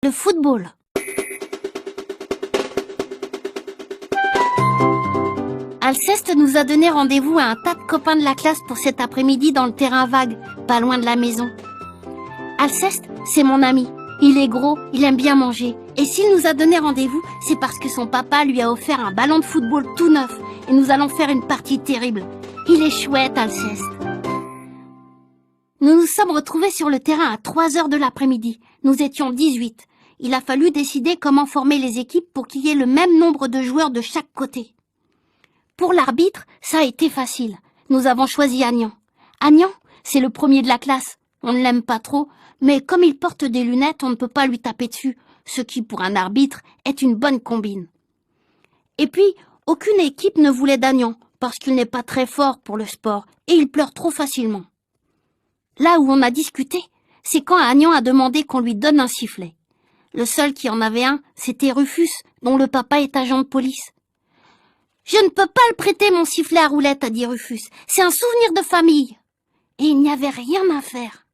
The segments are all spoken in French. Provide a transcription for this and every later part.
Le football. Alceste nous a donné rendez-vous à un tas de copains de la classe pour cet après-midi dans le terrain vague, pas loin de la maison. Alceste, c'est mon ami. Il est gros, il aime bien manger. Et s'il nous a donné rendez-vous, c'est parce que son papa lui a offert un ballon de football tout neuf. Et nous allons faire une partie terrible. Il est chouette, Alceste. Nous nous sommes retrouvés sur le terrain à 3 heures de l'après-midi. Nous étions 18. Il a fallu décider comment former les équipes pour qu'il y ait le même nombre de joueurs de chaque côté. Pour l'arbitre, ça a été facile. Nous avons choisi Agnan. Agnan, c'est le premier de la classe. On ne l'aime pas trop, mais comme il porte des lunettes, on ne peut pas lui taper dessus, ce qui, pour un arbitre, est une bonne combine. Et puis, aucune équipe ne voulait d'Agnan, parce qu'il n'est pas très fort pour le sport, et il pleure trop facilement. Là où on a discuté, c'est quand Agnan a demandé qu'on lui donne un sifflet. Le seul qui en avait un, c'était Rufus, dont le papa est agent de police. « Je ne peux pas le prêter, mon sifflet à roulette, » a dit Rufus. « C'est un souvenir de famille. » Et il n'y avait rien à faire.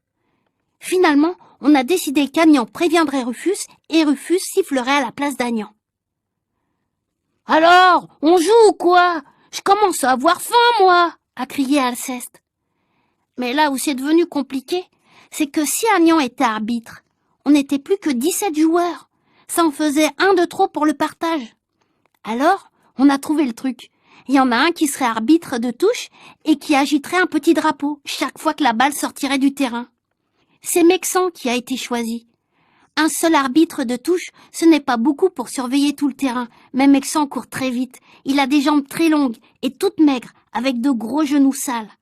Finalement, on a décidé qu'Agnan préviendrait Rufus et Rufus sifflerait à la place d'Agnan. « Alors, on joue ou quoi? Je commence à avoir faim, moi !» a crié Alceste. Mais là où c'est devenu compliqué, c'est que si Agnan était arbitre, on n'était plus que 17 joueurs. Ça en faisait un de trop pour le partage. Alors, on a trouvé le truc. Il y en a un qui serait arbitre de touche et qui agiterait un petit drapeau chaque fois que la balle sortirait du terrain. C'est Mexan qui a été choisi. Un seul arbitre de touche, ce n'est pas beaucoup pour surveiller tout le terrain, mais Mexan court très vite. Il a des jambes très longues et toutes maigres, avec de gros genoux sales.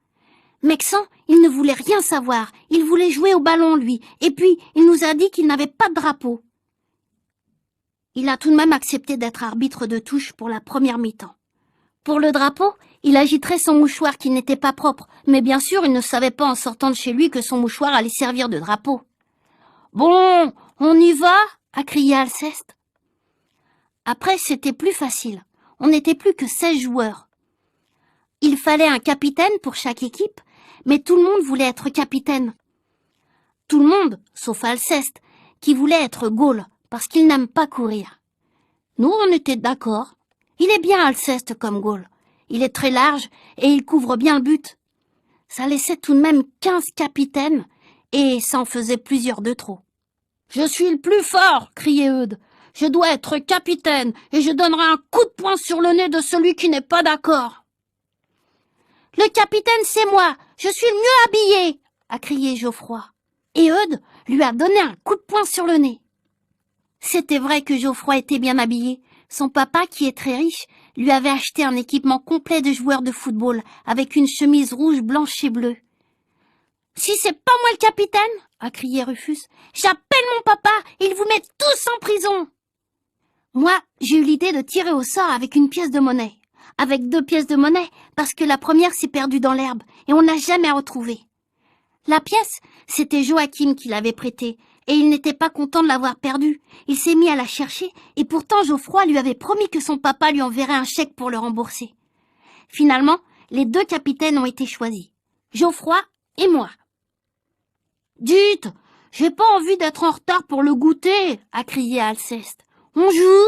Mexan, il ne voulait rien savoir. Il voulait jouer au ballon, lui. Et puis, il nous a dit qu'il n'avait pas de drapeau. Il a tout de même accepté d'être arbitre de touche pour la première mi-temps. Pour le drapeau, il agiterait son mouchoir qui n'était pas propre, mais bien sûr, il ne savait pas en sortant de chez lui que son mouchoir allait servir de drapeau. « Bon, on y va ?» a crié Alceste. Après, c'était plus facile. On n'était plus que 16 joueurs. Il fallait un capitaine pour chaque équipe, mais tout le monde voulait être capitaine. Tout le monde, sauf Alceste, qui voulait être Gaule, parce qu'il n'aime pas courir. Nous, on était d'accord. Il est bien Alceste comme Gaule. Il est très large et il couvre bien le but. Ça laissait tout de même 15 capitaines et ça en faisait plusieurs de trop. « Je suis le plus fort !» criait Eudes. « Je dois être capitaine et je donnerai un coup de poing sur le nez de celui qui n'est pas d'accord. »« Le capitaine, c'est moi. Je suis le mieux habillé !» a crié Geoffroy. Et Eudes lui a donné un coup de poing sur le nez. C'était vrai que Geoffroy était bien habillé. Son papa, qui est très riche, lui avait acheté un équipement complet de joueur de football, avec une chemise rouge, blanche et bleue. « Si c'est pas moi le capitaine, » a crié Rufus, « j'appelle mon papa, il vous met tous en prison !» Moi, j'ai eu l'idée de tirer au sort avec une pièce de monnaie. Avec 2 pièces de monnaie, parce que la première s'est perdue dans l'herbe, et on l'a jamais retrouvée. La pièce, c'était Joachim qui l'avait prêtée, et il n'était pas content de l'avoir perdue. Il s'est mis à la chercher, et pourtant Geoffroy lui avait promis que son papa lui enverrait un chèque pour le rembourser. Finalement, les 2 capitaines ont été choisis, Geoffroy et moi. « Dites, j'ai pas envie d'être en retard pour le goûter !» a crié Alceste. « On joue ?»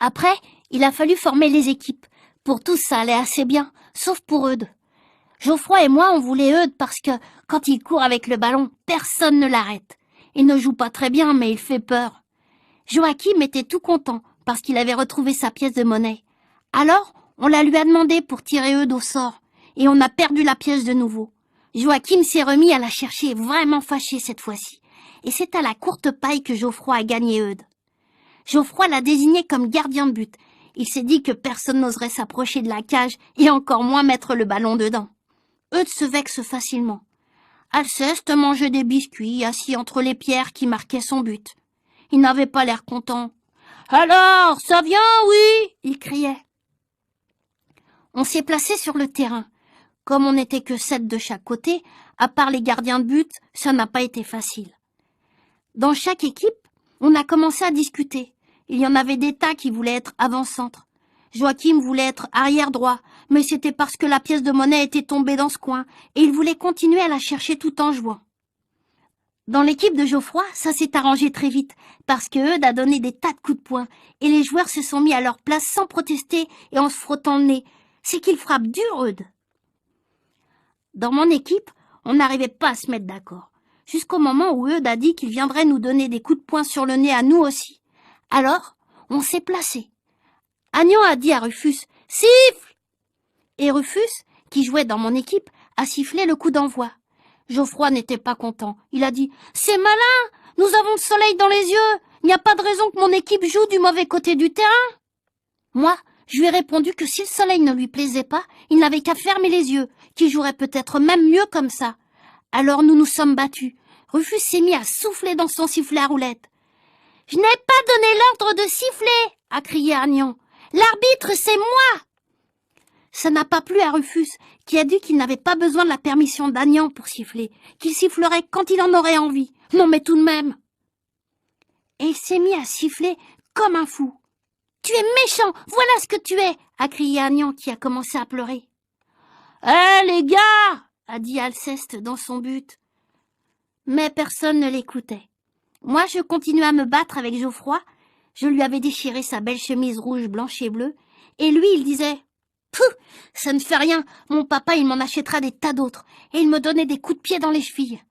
Après, il a fallu former les équipes. Pour tous, ça allait assez bien, sauf pour Eudes. Geoffroy et moi, on voulait Eudes parce que, quand il court avec le ballon, personne ne l'arrête. Il ne joue pas très bien, mais il fait peur. Joachim était tout content parce qu'il avait retrouvé sa pièce de monnaie. Alors, on la lui a demandé pour tirer Eudes au sort, et on a perdu la pièce de nouveau. Joachim s'est remis à la chercher, vraiment fâché cette fois-ci. Et c'est à la courte paille que Geoffroy a gagné Eudes. Geoffroy l'a désigné comme gardien de but. Il s'est dit que personne n'oserait s'approcher de la cage et encore moins mettre le ballon dedans. Eudes se vexe facilement. Alceste mangeait des biscuits assis entre les pierres qui marquaient son but. Il n'avait pas l'air content. « Alors, ça vient, oui !» il criait. On s'est placé sur le terrain. Comme on n'était que 7 de chaque côté, à part les gardiens de but, ça n'a pas été facile. Dans chaque équipe, on a commencé à discuter. Il y en avait des tas qui voulaient être avant-centre. Joachim voulait être arrière droit, mais c'était parce que la pièce de monnaie était tombée dans ce coin, et il voulait continuer à la chercher tout en jouant. Dans l'équipe de Geoffroy, ça s'est arrangé très vite, parce que Eudes a donné des tas de coups de poing, et les joueurs se sont mis à leur place sans protester et en se frottant le nez. C'est qu'il frappe dur, Eudes. Dans mon équipe, on n'arrivait pas à se mettre d'accord, jusqu'au moment où Eudes a dit qu'il viendrait nous donner des coups de poing sur le nez à nous aussi. Alors, on s'est placé. Agnan a dit à Rufus « Siffle !» Et Rufus, qui jouait dans mon équipe, a sifflé le coup d'envoi. Geoffroy n'était pas content. Il a dit « C'est malin! Nous avons le soleil dans les yeux! Il n'y a pas de raison que mon équipe joue du mauvais côté du terrain !» Moi, je lui ai répondu que si le soleil ne lui plaisait pas, il n'avait qu'à fermer les yeux, qu'il jouerait peut-être même mieux comme ça. Alors nous nous sommes battus. Rufus s'est mis à souffler dans son sifflet à roulette. « Je n'ai pas donné l'ordre de siffler !» a crié Agnan. « L'arbitre, c'est moi !» Ça n'a pas plu à Rufus, qui a dit qu'il n'avait pas besoin de la permission d'Agnan pour siffler, qu'il sifflerait quand il en aurait envie. Non mais tout de même. Et il s'est mis à siffler comme un fou. « Tu es méchant, voilà ce que tu es !» a crié Agnan qui a commencé à pleurer. « Hé les gars !» a dit Alceste dans son but. Mais personne ne l'écoutait. Moi je continuais à me battre avec Geoffroy. Je lui avais déchiré sa belle chemise rouge, blanche et bleue. Et lui il disait « Pouh, ça ne fait rien, mon papa il m'en achètera des tas d'autres. » Et il me donnait des coups de pied dans les chevilles.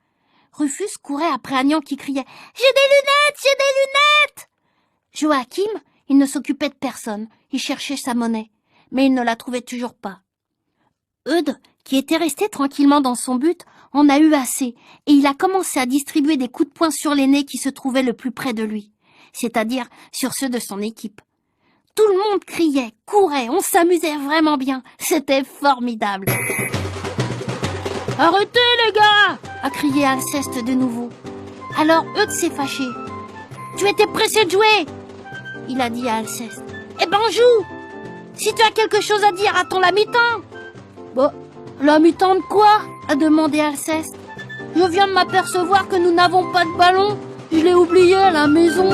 Rufus courait après Agnan qui criait « J'ai des lunettes, j'ai des lunettes !» Joachim, il ne s'occupait de personne, il cherchait sa monnaie, mais il ne la trouvait toujours pas. Eudes, qui était resté tranquillement dans son but, en a eu assez, et il a commencé à distribuer des coups de poing sur les nez qui se trouvaient le plus près de lui, c'est-à-dire sur ceux de son équipe. Tout le monde criait, courait, on s'amusait vraiment bien, c'était formidable. « Arrêtez les gars !» a crié Alceste de nouveau. Alors Eudes s'est fâché. « Tu étais pressé de jouer !» il a dit à Alceste. « Eh ben joue ! Si tu as quelque chose à dire, attends la mi-temps !»« Bon, la mi-temps de quoi ?» a demandé Alceste. « Je viens de m'apercevoir que nous n'avons pas de ballon. Je l'ai oublié à la maison. »